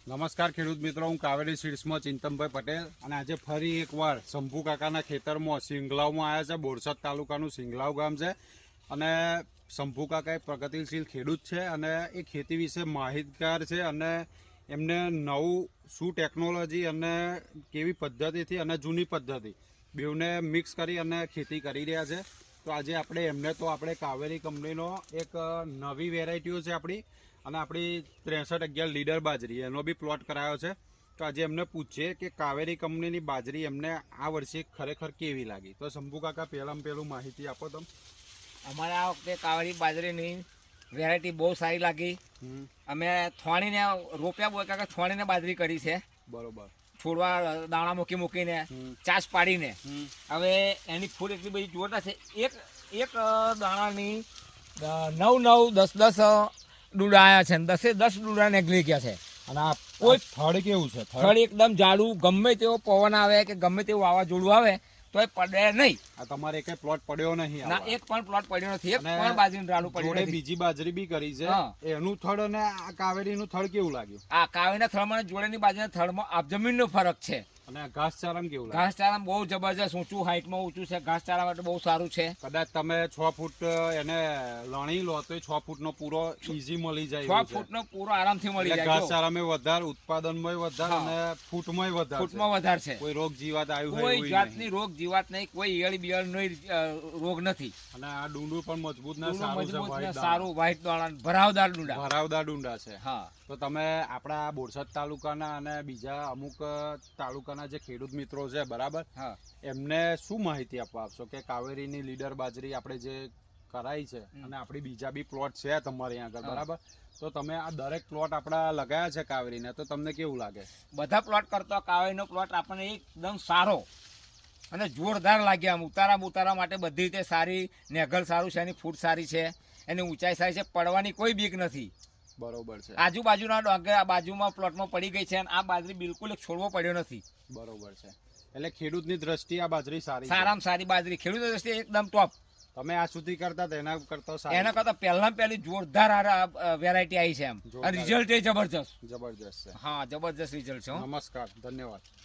નમસ્કાર ખેડૂત મિત્રો, હું કાવેરી સીડ્સમાં ચિંતનભાઈ પટેલ અને આજે ફરી એકવાર શંભુ કાકાના ખેતરમાં સિંગલાવમાં આવ્યા છે. બોરસદ તાલુકાનું સિંગલાવ ગામ છે અને શંભુ કાકા એક પ્રગતિશીલ ખેડૂત છે અને એ ખેતી વિશે માહિતગાર છે અને એમને નવું શું ટેકનોલોજી અને કેવી પદ્ધતિથી અને જૂની પદ્ધતિ બેઉને મિક્સ કરી અને ખેતી કરી રહ્યા છે. તો આજે આપણે કાવેરી કંપનીનો એક નવી વેરાયટીઓ છે આપણી અને આપણી 6311 લીડર બાજરી એનો બી પ્લોટ કરાયો છે. તો આજે એમને પૂછીએ કે કાવેરી કંપનીની બાજરી એમને આ વર્ષે ખરેખર કેવી લાગી. તો શંભુ કાકા પહેલું માહિતી આપો તમે. અમારે આ વખતે કાવેરી બાજરીની વેરાયટી બહુ સારી લાગી. અમે થોણીને રોપ્યા બહુ કાકા થોણીને બાજરી કરી છે. બરોબર. છોડવા દાણા મૂકીને ચાસ પાડીને હવે એની ફૂલ એટલી બધી જોરદાર છે. એક દાણાની 9 10 ડૂડા આવ્યા છે, 10 ડૂડા નીકળી ગયા છે. અને આ કોઈ થડ કેવું છે? થડ એકદમ જાડું, ગમે તેવો પવન આવે કે ગમે તેવું વાવાઝોડું આવે તો એ પડે નહીં. આ તમારે કઈ પ્લોટ પડ્યો નહીં? ના, એક પણ પ્લોટ પડ્યો નથી. એક પણ બાજરીનું રાડું પડ્યું નથી. બીજી બાજરી બી કરી છે, એનું થડ અને આ કાવેરીનું થડ કેવું લાગ્યું? આ કાવેરીના થડમાં જોડેની બાજરીના થડમાં આભજમીનનો ફરક છે. અને ઘાસચારામાં કેવું લાગે? ઘાસચારામાં બહુ જબરજસ્ત ઊંચું, હાઈટમાં ઊંચું છે. ઘાસચારા માટે બહુ સારું છે. કદાચ તમે 6 ફૂટ એને લણી લો તો 6 ફૂટનો પૂરો ઈઝી મળી જાય. 6 ફૂટનો પૂરો આરામથી મળી જાય. ઘાસચારામાં વધારે, ઉત્પાદનમાં વધારે અને ફૂટમાં વધારે છે. કોઈ રોગ જીવાત આવ્યું કોઈ જાતની રોગ જીવાત નહીં, કોઈ ઈયળ બિયળનો રોગ નથી. અને આ ડુંડું પણ મજબૂત ને સારું વ્હાઈટ દાણા, ભરાવદાર ડુંડા છે. હા, તો તમે આપણા બોરસદ તાલુકાના અને બીજા અમુક તાલુકાના જે ખેડૂત મિત્રો છે, બરાબર, એમને શું માહિતી આપવા આપશો કે કાવેરીની લીડર બાજરી આપણે જે કરાઈ છે અને આપણી બીજા બી પ્લોટ છે તમારે આગળ, બરાબર, તો તમે આ દરેક પ્લોટ આપણા લગાયા છે કાવેરીને, તો તમને કેવું લાગે? બધા પ્લોટ કરતો કાવેરીનો પ્લોટ આપણને એકદમ સારો અને જોરદાર લાગ્યા. આમ ઉતારા માટે બધી રીતે સારી, નેગલ સારું છે, એની ફૂટ સારી છે, એની ઊંચાઈ સારી છે, પડવાની કોઈ બીક નથી. બરોબર છે. આજુબાજુના ડોંગર આ બાજુમાં પ્લોટમાં પડી ગઈ છે અને આ બાજરી બિલકુલ એક છોડવો પડ્યો નથી. બરોબર છે. એટલે ખેડૂતની દ્રષ્ટિએ આ બાજરી સારી, સારામાં સારી બાજરી, ખેડૂતની દ્રષ્ટિએ એકદમ ટોપ. તમે આ સુધી કરતા એના કરતા પહેલી જોરદાર વેરાયટી આવી છે એમ. રિઝલ્ટ એ જબરજસ્ત છે. હા, જબરજસ્ત રિઝલ્ટ છે. નમસ્કાર, ધન્યવાદ.